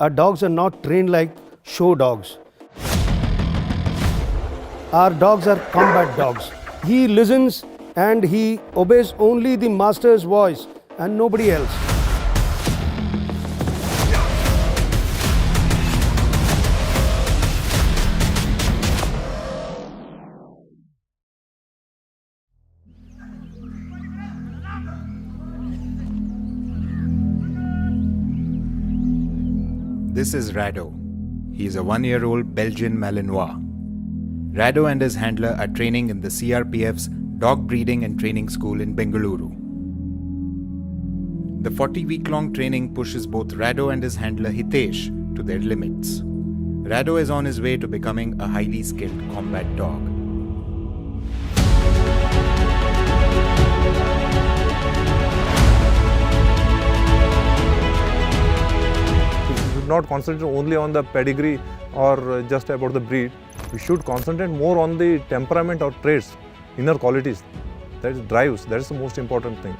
Our dogs are not trained like show dogs. Our dogs are combat dogs. He listens and he obeys only the master's voice and nobody else. This is Rado. He is a 1-year-old Belgian Malinois. Rado and his handler are training in the CRPF's dog breeding and training school in Bengaluru. The 40-week-long training pushes both Rado and his handler Hitesh to their limits. Rado is on his way to becoming a highly skilled combat dog. We should not concentrate only on the pedigree or just about the breed. We should concentrate more on the temperament or traits, inner qualities. That is drives, that is the most important thing.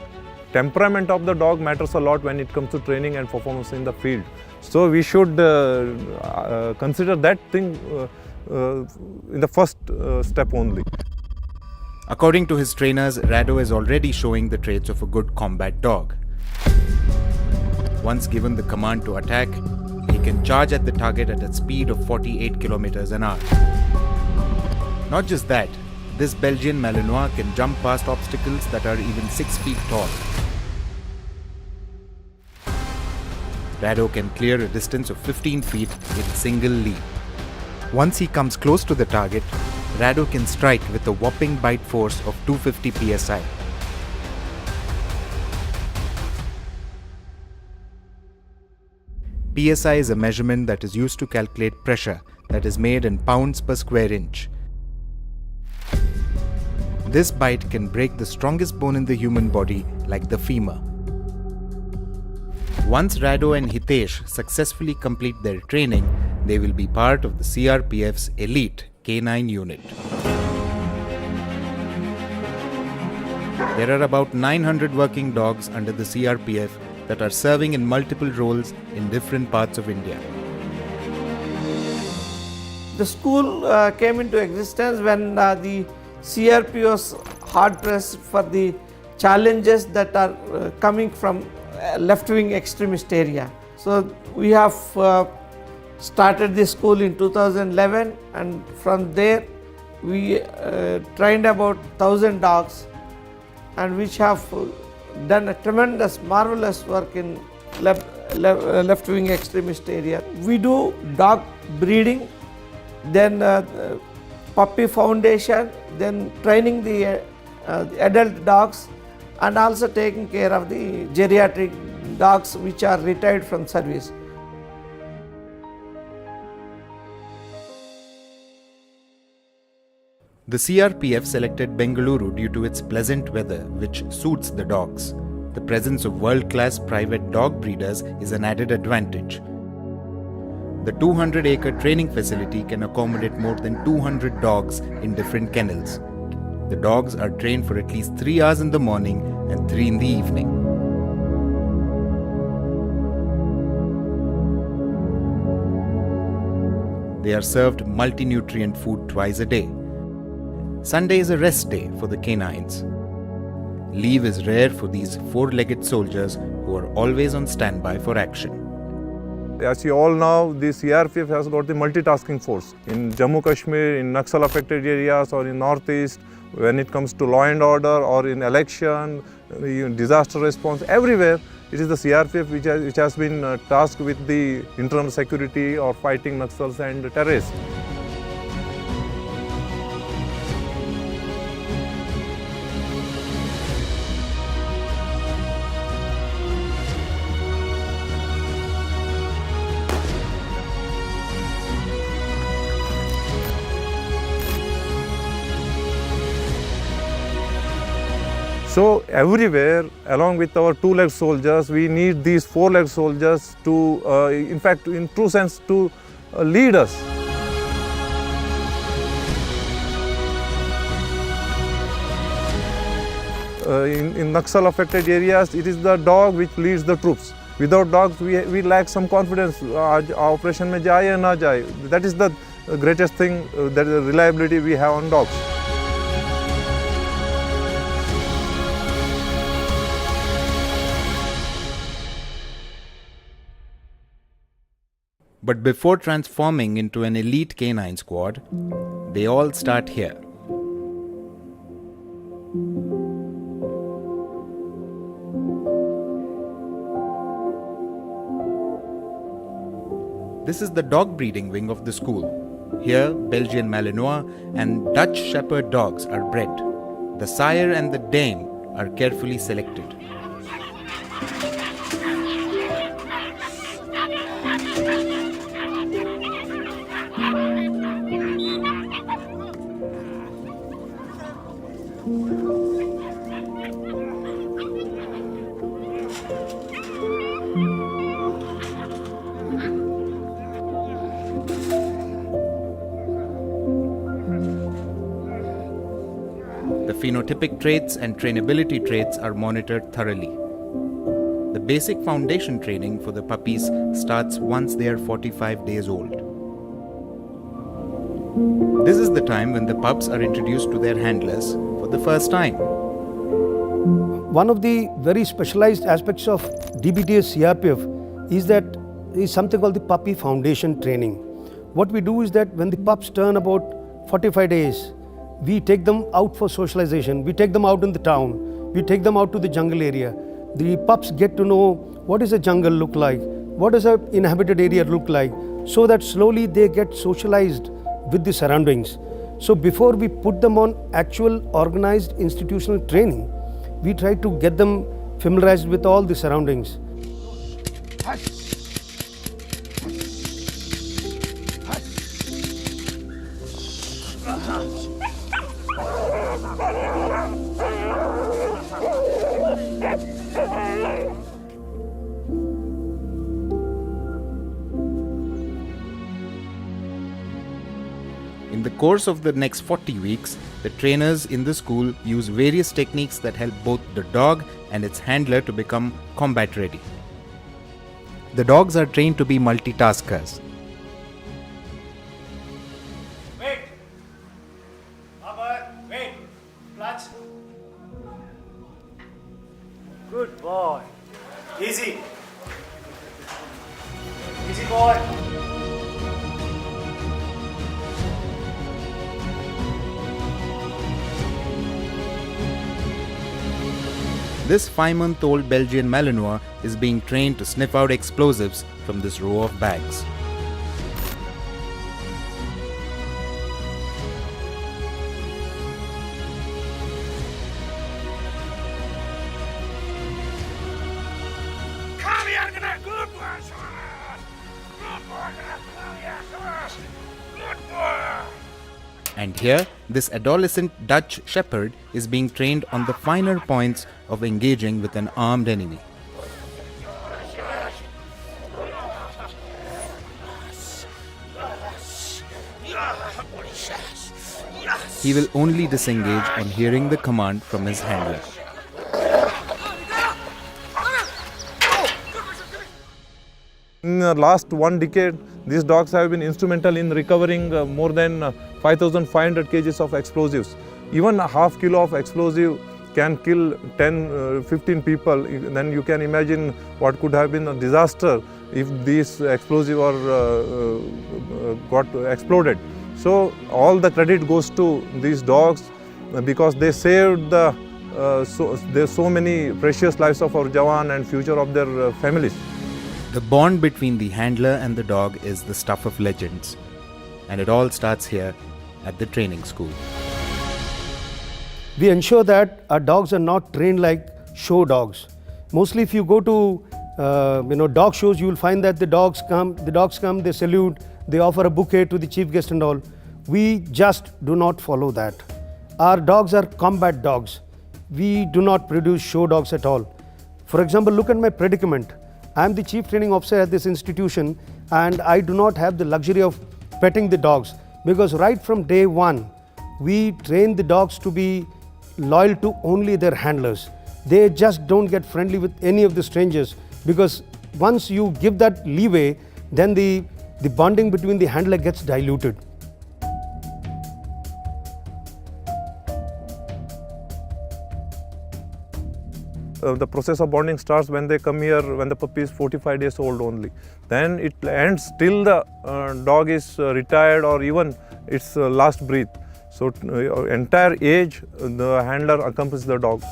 Temperament of the dog matters a lot when it comes to training and performance in the field. So we should consider that thing in the first step only. According to his trainers, Rado is already showing the traits of a good combat dog. Once given the command to attack, he can charge at the target at a speed of 48 kilometers an hour. Not just that, this Belgian Malinois can jump past obstacles that are even 6 feet tall. Rado can clear a distance of 15 feet in a single leap. Once he comes close to the target, Rado can strike with a whopping bite force of 250 psi. PSI is a measurement that is used to calculate pressure that is made in pounds per square inch. This bite can break the strongest bone in the human body, like the femur. Once Rado and Hitesh successfully complete their training, they will be part of the CRPF's elite canine unit. There are about 900 working dogs under the CRPF that are serving in multiple roles in different parts of India. The school came into existence when the CRP was hard pressed for the challenges that are coming from left-wing extremist area. So we have started the school in 2011, and from there we trained about 1,000 dogs, and which have done a tremendous, marvelous work in left-wing extremist area. We do dog breeding, then puppy foundation, then training the adult dogs, and also taking care of the geriatric dogs which are retired from service. The CRPF selected Bengaluru due to its pleasant weather, which suits the dogs. The presence of world-class private dog breeders is an added advantage. The 200-acre training facility can accommodate more than 200 dogs in different kennels. The dogs are trained for at least 3 hours in the morning and 3 in the evening. They are served multi-nutrient food twice a day. Sunday is a rest day for the canines. Leave is rare for these 4-legged soldiers who are always on standby for action. As you all know, the CRPF has got the multitasking force. In Jammu Kashmir, in Naxal affected areas, or in Northeast, when it comes to law and order, or in election, disaster response, everywhere it is the CRPF which has been tasked with the internal security or fighting Naxals and terrorists. So everywhere, along with our 2-leg soldiers, we need these 4-leg soldiers to, in fact, in true sense, to lead us. In Naxal affected areas, it is the dog which leads the troops. Without dogs, we lack some confidence. आज operation में जाए या ना जाए. That is the greatest thing, that is the reliability we have on dogs. But before transforming into an elite canine squad, they all start here. This is the dog breeding wing of the school. Here, Belgian Malinois and Dutch Shepherd dogs are bred. The sire and the dam are carefully selected. The phenotypic traits and trainability traits are monitored thoroughly. The basic foundation training for the puppies starts once they are 45 days old. This is the time when the pups are introduced to their handlers for the first time. One of the very specialized aspects of DBTS CRPF is something called the puppy foundation training. What we do is that when the pups turn about 45 days, we take them out for socialization, we take them out in the town, we take them out to the jungle area. The pups get to know what does a jungle look like, what does an inhabited area look like, so that slowly they get socialized with the surroundings. So before we put them on actual organized institutional training, we try to get them familiarized with all the surroundings. In the course of the next 40 weeks, the trainers in the school use various techniques that help both the dog and its handler to become combat ready. The dogs are trained to be multitaskers. Wait! Baba, wait! Clutch! Good boy! Easy! Easy boy! This 5-month-old Belgian Malinois is being trained to sniff out explosives from this row of bags. Come here, good boy, son! Good boy, come here, son! Good boy! And here, this adolescent Dutch Shepherd is being trained on the finer points of engaging with an armed enemy. He will only disengage on hearing the command from his handler. In the last 1 decade, these dogs have been instrumental in recovering more than 5,500 kgs of explosives. Even a half kilo of explosive can kill 10-15 people. Then you can imagine what could have been a disaster if these explosives got exploded. So all the credit goes to these dogs because they saved there's so many precious lives of our Jawan and future of their families. The bond between the handler and the dog is the stuff of legends, and it all starts here at the training school. We ensure that our dogs are not trained like show dogs. Mostly if you go to dog shows, you will find that the dogs come, they salute, they offer a bouquet to the chief guest and all. We just do not follow that. Our dogs are combat dogs. We do not produce show dogs at all. For example, look at my predicament. I am the chief training officer at this institution and I do not have the luxury of petting the dogs because right from day one, we train the dogs to be loyal to only their handlers. They just don't get friendly with any of the strangers because once you give that leeway, then the bonding between the handler gets diluted. The process of bonding starts when they come here, when the puppy is 45 days old only. Then it ends till the dog is retired or even its last breath. So entire age, the handler accompanies the dog.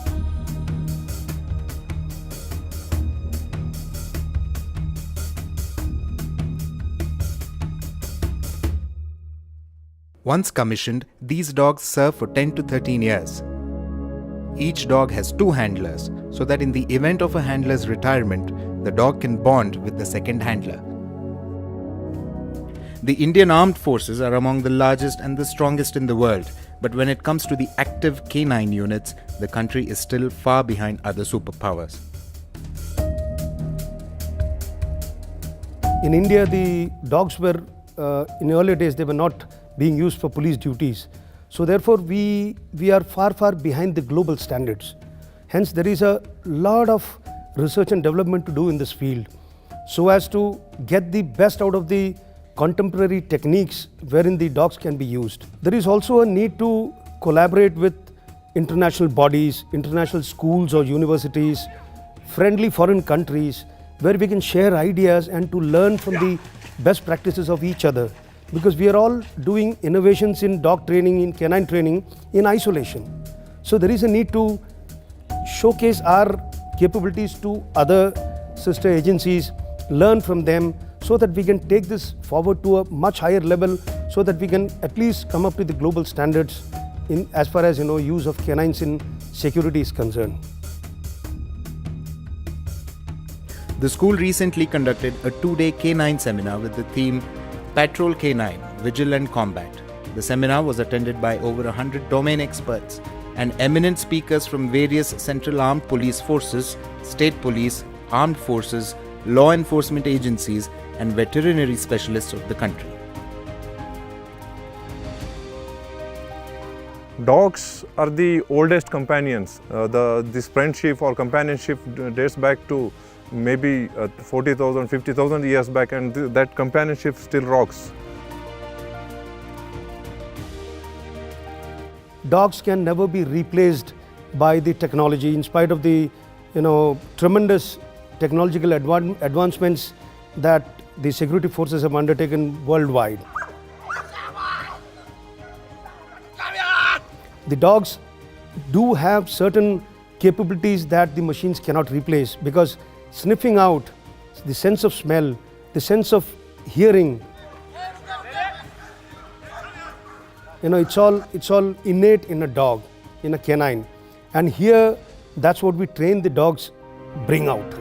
Once commissioned, these dogs serve for 10 to 13 years. Each dog has 2 handlers, so that in the event of a handler's retirement, the dog can bond with the second handler. The Indian Armed Forces are among the largest and the strongest in the world, but when it comes to the active canine units, the country is still far behind other superpowers. In India, the dogs were, in earlier days, they were not being used for police duties. So therefore, we are far behind the global standards. Hence, there is a lot of research and development to do in this field, so as to get the best out of the contemporary techniques wherein the dogs can be used. There is also a need to collaborate with international bodies, international schools or universities, friendly foreign countries, where we can share ideas and to learn from the best practices of each other. Because we are all doing innovations in dog training, in canine training, in isolation. So there is a need to showcase our capabilities to other sister agencies, learn from them, so that we can take this forward to a much higher level, so that we can at least come up with the global standards in as far as use of canines in security is concerned. The school recently conducted a 2-day canine seminar with the theme Patrol Canine, Vigil and Combat. The seminar was attended by over 100 domain experts and eminent speakers from various Central Armed Police Forces, State Police, Armed Forces, law enforcement agencies, and veterinary specialists of the country. Dogs are the oldest companions. This friendship or companionship dates back to maybe 40,000, 50,000 years back, and that companionship still rocks. Dogs can never be replaced by the technology, in spite of the tremendous technological advancements that the security forces have undertaken worldwide. The dogs do have certain capabilities that the machines cannot replace, because sniffing out, the sense of smell, the sense of hearing, it's all innate in a dog, in a canine. And here, that's what we train the dogs bring out.